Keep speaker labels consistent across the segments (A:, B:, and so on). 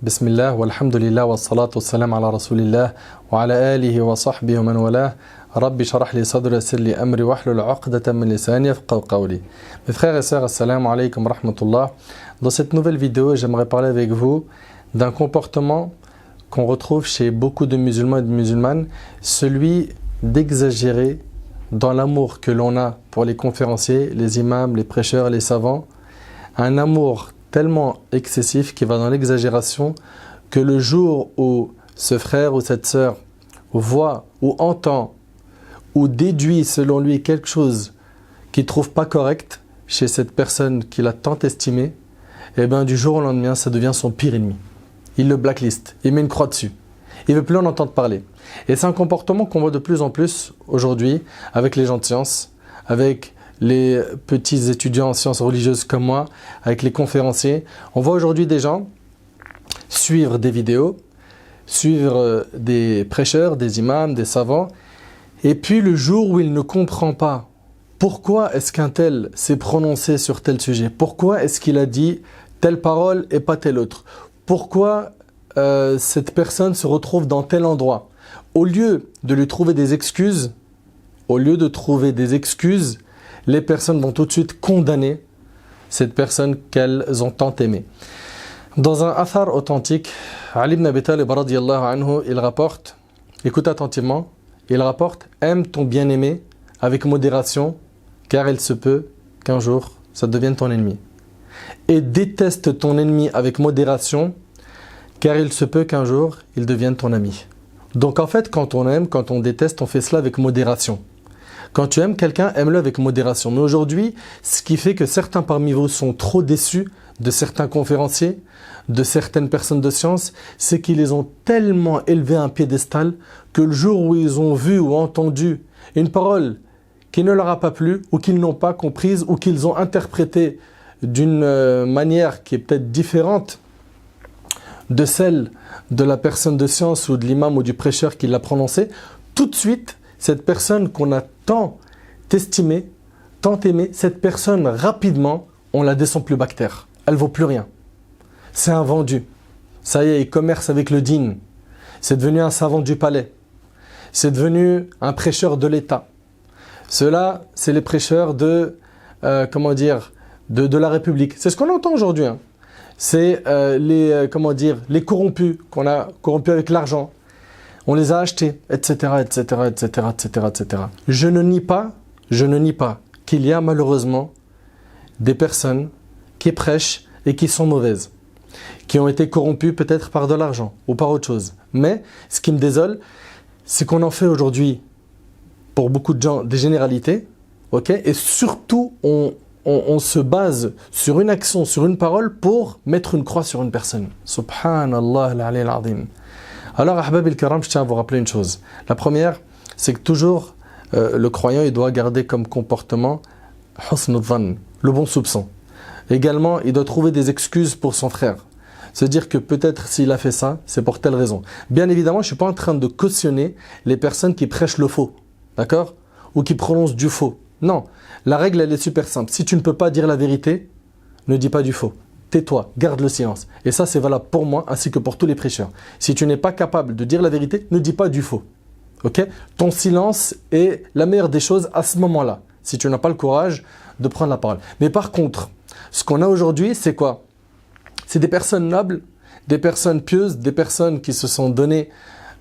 A: Bismillah, walhamdulillah, wa salatu wa salam ala rasulillah, wa ala alihi wa sahbihi wa man walah. Rabbi sharah li sadri wa sirli amri wa hlul 'uqdatan min lisani yafqahu qawli. Mes frères et sœurs, assalamu alaykum wa rahmatullah. Dans cette nouvelle vidéo, j'aimerais parler avec vous d'un comportement qu'on retrouve chez beaucoup de musulmans et de musulmanes, celui d'exagérer dans l'amour que l'on a pour les conférenciers, les imams, les prêcheurs, les savants, un amour tellement excessif qui va dans l'exagération que le jour où ce frère ou cette sœur voit ou entend ou déduit selon lui quelque chose qu'il ne trouve pas correct chez cette personne qu'il a tant estimée, et bien du jour au lendemain, ça devient son pire ennemi. Il le blacklist, il met une croix dessus. Il ne veut plus en entendre parler. Et c'est un comportement qu'on voit de plus en plus aujourd'hui avec les gens de science, avec les petits étudiants en sciences religieuses comme moi, avec les conférenciers. On voit aujourd'hui des gens suivre des vidéos, suivre des prêcheurs, des imams, des savants, et puis le jour où il ne comprend pas pourquoi est-ce qu'un tel s'est prononcé sur tel sujet, pourquoi est-ce qu'il a dit telle parole et pas telle autre, pourquoi cette personne se retrouve dans tel endroit, au lieu de lui trouver des excuses, les personnes vont tout de suite condamner cette personne qu'elles ont tant aimée. Dans un athar authentique, Ali ibn Abi Talib radiyallahu anhu, il rapporte, écoute attentivement, il rapporte « Aime ton bien-aimé avec modération, car il se peut qu'un jour ça devienne ton ennemi. Et déteste ton ennemi avec modération, car il se peut qu'un jour il devienne ton ami. » Donc en fait, quand on aime, quand on déteste, on fait cela avec modération. Quand tu aimes quelqu'un, aime-le avec modération. Mais aujourd'hui, ce qui fait que certains parmi vous sont trop déçus de certains conférenciers, de certaines personnes de science, c'est qu'ils les ont tellement élevés à un piédestal que le jour où ils ont vu ou entendu une parole qui ne leur a pas plu ou qu'ils n'ont pas comprise ou qu'ils ont interprétée d'une manière qui est peut-être différente de celle de la personne de science ou de l'imam ou du prêcheur qui l'a prononcée, tout de suite, cette personne qu'on a tant estimée, tant aimée, cette personne, rapidement, on la descend plus bactère. Elle ne vaut plus rien. C'est un vendu. Ça y est, il commerce avec le dîn. C'est devenu un savant du palais. C'est devenu un prêcheur de l'État. Ceux-là, c'est les prêcheurs de la République. C'est ce qu'on entend aujourd'hui. Hein. C'est les corrompus, qu'on a corrompus avec l'argent. On les a achetés, etc., etc., etc., etc., etc. Je ne nie pas qu'il y a malheureusement des personnes qui prêchent et qui sont mauvaises, qui ont été corrompues peut-être par de l'argent ou par autre chose. Mais ce qui me désole, c'est qu'on en fait aujourd'hui, pour beaucoup de gens, des généralités, okay, et surtout on se base sur une action, sur une parole pour mettre une croix sur une personne. Subhanallah al-Ali al-Azim. Alors, Ahbab el-Karam, je tiens à vous rappeler une chose. La première, c'est que toujours, le croyant, il doit garder comme comportement husn al-dhann, le bon soupçon. Également, il doit trouver des excuses pour son frère. Se dire que peut-être s'il a fait ça, c'est pour telle raison. Bien évidemment, je ne suis pas en train de cautionner les personnes qui prêchent le faux, d'accord? Ou qui prononcent du faux. Non, la règle, elle est super simple. Si tu ne peux pas dire la vérité, ne dis pas du faux. Tais-toi, garde le silence. Et ça, c'est valable pour moi ainsi que pour tous les prêcheurs. Si tu n'es pas capable de dire la vérité, ne dis pas du faux. Okay? Ton silence est la meilleure des choses à ce moment-là, si tu n'as pas le courage de prendre la parole. Mais par contre, ce qu'on a aujourd'hui, c'est quoi? C'est des personnes nobles, des personnes pieuses, des personnes qui se sont données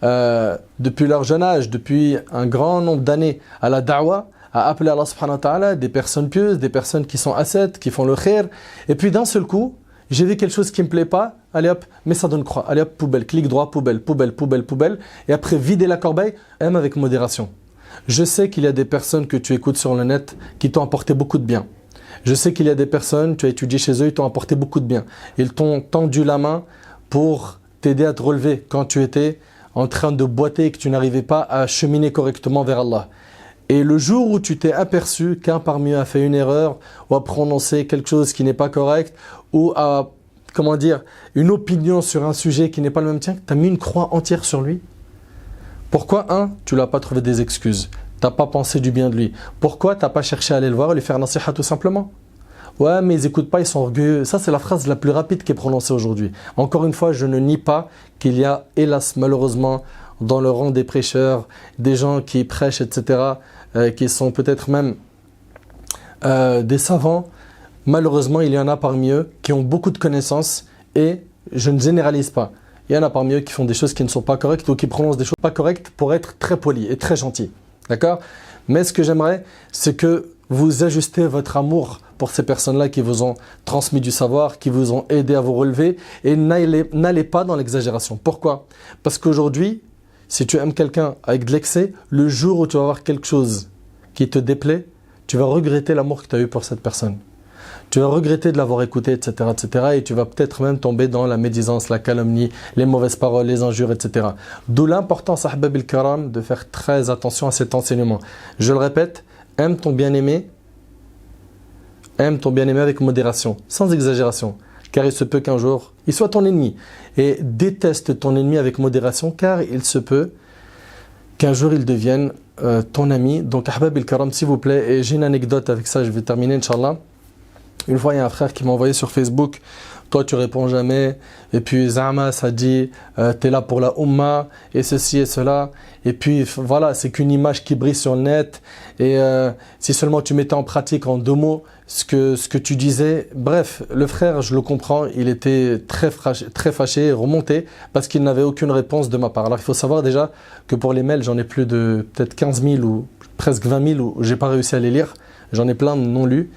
A: depuis leur jeune âge, depuis un grand nombre d'années à la da'wah, à appeler Allah subhanahu wa ta'ala, des personnes pieuses, des personnes qui sont ascètes, qui font le khair. Et puis d'un seul coup, j'ai vu quelque chose qui ne me plaît pas, allez hop, mets ça dans une croix, allez hop, poubelle, clic droit, poubelle, poubelle, poubelle, poubelle. Et après, vider la corbeille, aime avec modération. Je sais qu'il y a des personnes que tu écoutes sur le net qui t'ont apporté beaucoup de bien. Je sais qu'il y a des personnes, tu as étudié chez eux, ils t'ont apporté beaucoup de bien. Ils t'ont tendu la main pour t'aider à te relever quand tu étais en train de boiter et que tu n'arrivais pas à cheminer correctement vers Allah. Et le jour où tu t'es aperçu qu'un parmi eux a fait une erreur ou a prononcé quelque chose qui n'est pas correct ou a, une opinion sur un sujet qui n'est pas le même tien, tu as mis une croix entière sur lui. Pourquoi, tu ne l'as pas trouvé des excuses? Tu n'as pas pensé du bien de lui. Pourquoi tu n'as pas cherché à aller le voir et lui faire nasiha tout simplement? Ouais, mais ils n'écoutent pas, ils sont orgueilleux. Ça, c'est la phrase la plus rapide qui est prononcée aujourd'hui. Encore une fois, je ne nie pas qu'il y a, hélas, malheureusement, dans le rang des prêcheurs, des gens qui prêchent, etc., qui sont peut-être même des savants. Malheureusement, il y en a parmi eux qui ont beaucoup de connaissances et je ne généralise pas. Il y en a parmi eux qui font des choses qui ne sont pas correctes ou qui prononcent des choses pas correctes pour être très polis et très gentils. D'accord? Mais ce que j'aimerais, c'est que vous ajustez votre amour pour ces personnes-là qui vous ont transmis du savoir, qui vous ont aidé à vous relever et n'allez pas dans l'exagération. Pourquoi? Parce qu'aujourd'hui, si tu aimes quelqu'un avec de l'excès, le jour où tu vas avoir quelque chose qui te déplaît, tu vas regretter l'amour que tu as eu pour cette personne. Tu vas regretter de l'avoir écouté, etc., etc. Et tu vas peut-être même tomber dans la médisance, la calomnie, les mauvaises paroles, les injures, etc. D'où l'importance, ahbab al-kiram, de faire très attention à cet enseignement. Je le répète, aime ton bien-aimé avec modération, sans exagération. Car il se peut qu'un jour, il soit ton ennemi. Et déteste ton ennemi avec modération, car il se peut qu'un jour il devienne ton ami. Donc, ahbab al-kiram, s'il vous plaît, et j'ai une anecdote avec ça, je vais terminer, Inch'Allah. Une fois, il y a un frère qui m'a envoyé sur Facebook, toi tu réponds jamais, et puis Zama ça dit t'es là pour la Ummah, et ceci et cela, et puis voilà, c'est qu'une image qui brille sur le net, et si seulement tu mettais en pratique en 2 mots ce que tu disais. Bref, le frère, je le comprends, il était très fâché, remonté, parce qu'il n'avait aucune réponse de ma part. Alors il faut savoir déjà que pour les mails, j'en ai plus de peut-être 15 000 ou presque 20 000 où j'ai pas réussi à les lire, j'en ai plein de non lus.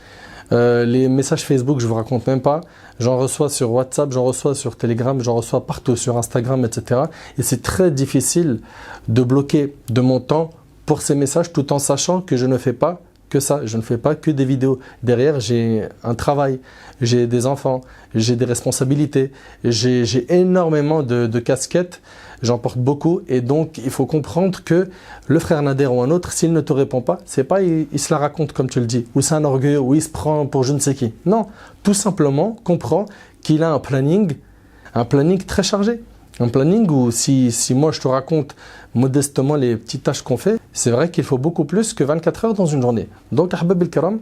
A: Les messages Facebook, je vous raconte même pas. J'en reçois sur WhatsApp, j'en reçois sur Telegram, j'en reçois partout sur Instagram, etc. Et c'est très difficile de bloquer de mon temps pour ces messages tout en sachant que je ne fais pas que ça. Je ne fais pas que des vidéos. Derrière, j'ai un travail, j'ai des enfants, j'ai des responsabilités, j'ai énormément de casquettes. J'en porte beaucoup et donc il faut comprendre que le frère Nader ou un autre, s'il ne te répond pas, c'est pas il se la raconte comme tu le dis, ou c'est un orgueil, ou il se prend pour je ne sais qui. Non, tout simplement comprends qu'il a un planning très chargé. Un planning où si moi je te raconte modestement les petites tâches qu'on fait, c'est vrai qu'il faut beaucoup plus que 24 heures dans une journée. Donc ahbab al-kiram,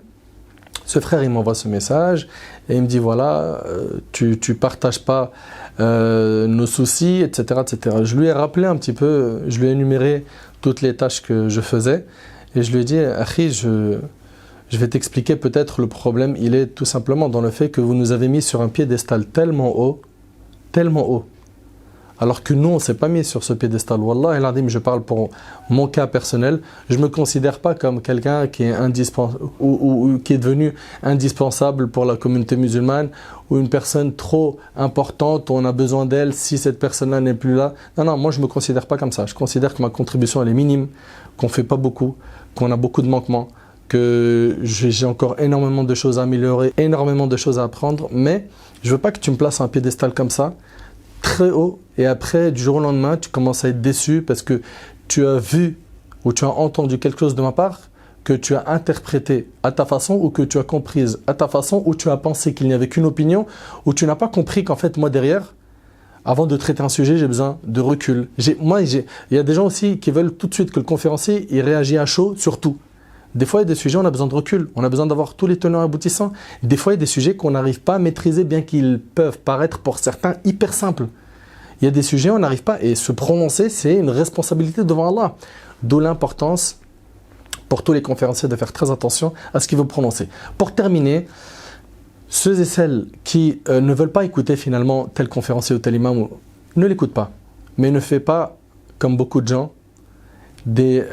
A: ce frère il m'envoie ce message et il me dit voilà, tu partages pas nos soucis, etc., etc. Je lui ai rappelé un petit peu, je lui ai énuméré toutes les tâches que je faisais et je lui ai dit Akhi, je vais t'expliquer peut-être le problème, il est tout simplement dans le fait que vous nous avez mis sur un piédestal tellement haut, alors que nous on ne s'est pas mis sur ce piédestal. Wallah el adim, je parle pour mon cas personnel, je ne me considère pas comme quelqu'un qui est indispensable ou qui est devenu indispensable pour la communauté musulmane, ou une personne trop importante, on a besoin d'elle si cette personne-là n'est plus là. Non, moi je ne me considère pas comme ça. Je considère que ma contribution elle est minime, qu'on ne fait pas beaucoup, qu'on a beaucoup de manquements, que j'ai encore énormément de choses à améliorer, énormément de choses à apprendre, mais je ne veux pas que tu me places à un piédestal comme ça, très haut, et après du jour au lendemain tu commences à être déçu parce que tu as vu ou tu as entendu quelque chose de ma part que tu as interprété à ta façon ou que tu as comprise à ta façon ou tu as pensé qu'il n'y avait qu'une opinion ou tu n'as pas compris qu'en fait moi derrière, avant de traiter un sujet, j'ai besoin de recul. Il y a des gens aussi qui veulent tout de suite que le conférencier il réagit à chaud sur tout. Des fois, il y a des sujets, on a besoin de recul, on a besoin d'avoir tous les tenants aboutissants. Des fois, il y a des sujets qu'on n'arrive pas à maîtriser, bien qu'ils peuvent paraître pour certains hyper simples. Il y a des sujets, on n'arrive pas, et se prononcer, c'est une responsabilité devant Allah. D'où l'importance pour tous les conférenciers de faire très attention à ce qu'ils vont prononcer. Pour terminer, ceux et celles qui ne veulent pas écouter finalement tel conférencier ou tel imam, ne l'écoutent pas. Mais ne fais pas, comme beaucoup de gens, des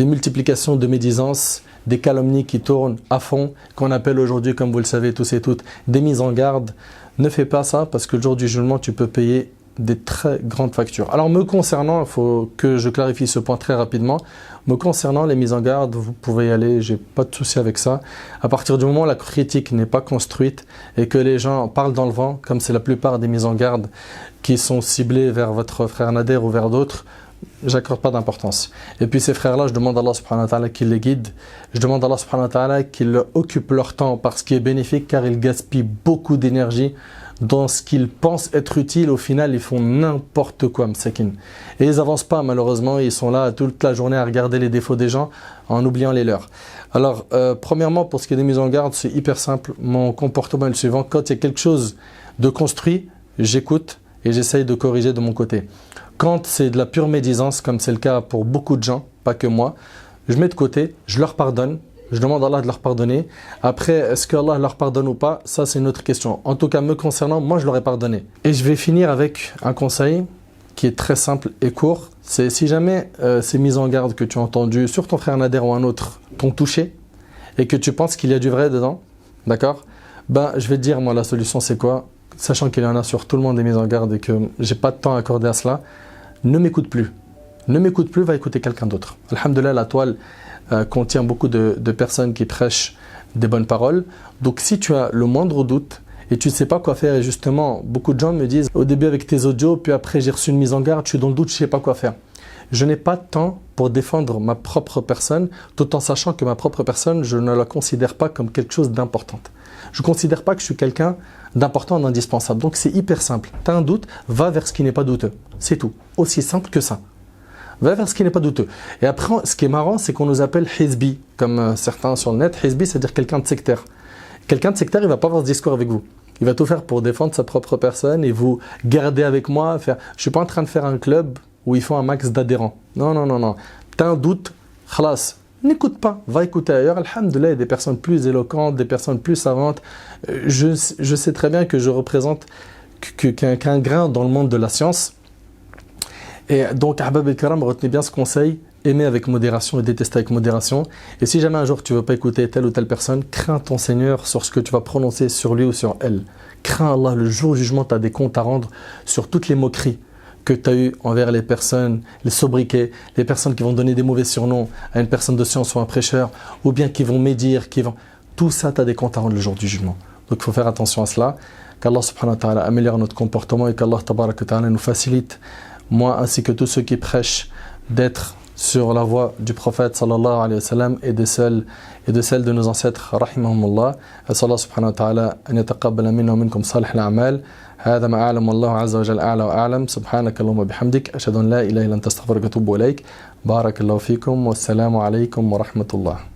A: multiplications de médisances, des calomnies qui tournent à fond, qu'on appelle aujourd'hui, comme vous le savez tous et toutes, des mises en garde. Ne fais pas ça parce que le jour du jugement, tu peux payer des très grandes factures. Alors me concernant, il faut que je clarifie ce point très rapidement. Me concernant, les mises en garde, vous pouvez y aller, j'ai pas de souci avec ça. À partir du moment où la critique n'est pas construite et que les gens parlent dans le vent, comme c'est la plupart des mises en garde qui sont ciblées vers votre frère Nader ou vers d'autres, j'accorde pas d'importance. Et puis ces frères-là, je demande à Allah subhanahu wa ta'ala qu'il les guide. Je demande à Allah subhanahu wa ta'ala qu'il occupe leur temps par ce qui est bénéfique, car ils gaspillent beaucoup d'énergie dans ce qu'ils pensent être utile. Au final, ils font n'importe quoi, m'sakin. Et ils avancent pas, malheureusement. Ils sont là toute la journée à regarder les défauts des gens en oubliant les leurs. Alors, premièrement, pour ce qui est des mises en garde, c'est hyper simple. Mon comportement est le suivant. Quand il y a quelque chose de construit, j'écoute et j'essaye de corriger de mon côté. Quand c'est de la pure médisance, comme c'est le cas pour beaucoup de gens, pas que moi, je mets de côté, je leur pardonne, je demande à Allah de leur pardonner. Après, est-ce qu'Allah leur pardonne ou pas? Ça, c'est une autre question. En tout cas, me concernant, moi, je leur ai pardonné. Et je vais finir avec un conseil qui est très simple et court. C'est si jamais ces mises en garde que tu as entendues sur ton frère Nader ou un autre t'ont touché et que tu penses qu'il y a du vrai dedans, d'accord? Ben, je vais te dire, moi, la solution, c'est quoi? Sachant qu'il y en a sur tout le monde des mises en garde et que j'ai pas de temps à accorder à cela, ne m'écoute plus. Ne m'écoute plus, va écouter quelqu'un d'autre. Alhamdoulilah, la toile contient beaucoup de personnes qui prêchent des bonnes paroles. Donc si tu as le moindre doute et tu ne sais pas quoi faire, et justement, beaucoup de gens me disent au début avec tes audios, puis après j'ai reçu une mise en garde, je suis dans le doute, je ne sais pas quoi faire. Je n'ai pas de temps pour défendre ma propre personne, tout en sachant que ma propre personne, je ne la considère pas comme quelque chose d'important. Je ne considère pas que je suis quelqu'un d'important, d'indispensable. Donc c'est hyper simple. Tu as un doute, va vers ce qui n'est pas douteux. C'est tout. Aussi simple que ça. Va vers ce qui n'est pas douteux. Et après, ce qui est marrant, c'est qu'on nous appelle Hizbi, comme certains sur le net. Hizbi, c'est-à-dire quelqu'un de sectaire. Quelqu'un de sectaire, il ne va pas avoir ce discours avec vous. Il va tout faire pour défendre sa propre personne et vous garder avec moi. Je ne suis pas en train de faire un club où il faut un max d'adhérents. Non, non, non, non. Tu as un doute, khalas. N'écoute pas, va écouter ailleurs. Alhamdoulilah, il y a des personnes plus éloquentes, des personnes plus savantes. Je sais très bien que je représente qu'un grain dans le monde de la science. Et donc, Ahbab el-Karam, retenez bien ce conseil, aimer avec modération et détester avec modération. Et si jamais un jour tu ne veux pas écouter telle ou telle personne, crains ton Seigneur sur ce que tu vas prononcer sur lui ou sur elle. Crains Allah, le jour du jugement, tu as des comptes à rendre sur toutes les moqueries que tu as eues envers les personnes, les sobriquets, les personnes qui vont donner des mauvais surnoms à une personne de science ou un prêcheur, ou bien qui vont médire, tout ça, tu as des comptes à rendre le jour du jugement. Donc il faut faire attention à cela, qu'Allah subhanahu wa ta'ala améliore notre comportement et qu'Allah tabarak wa ta'ala nous facilite, moi ainsi que tous ceux qui prêchent, d'être sur la voie du prophète sallallahu alayhi wa sallam et de celle de nos ancêtres rahimahumullah. As'Allah subhanahu wa ta'ala an yataqabbala minna wa minkum salih al-a'mal. هذا ما أعلم والله عز وجل أعلى وأعلم سبحانك اللهم وبحمدك أشهد أن لا إله إلا أنت أستغفرك وأتوب إليك بارك الله فيكم والسلام عليكم ورحمة الله.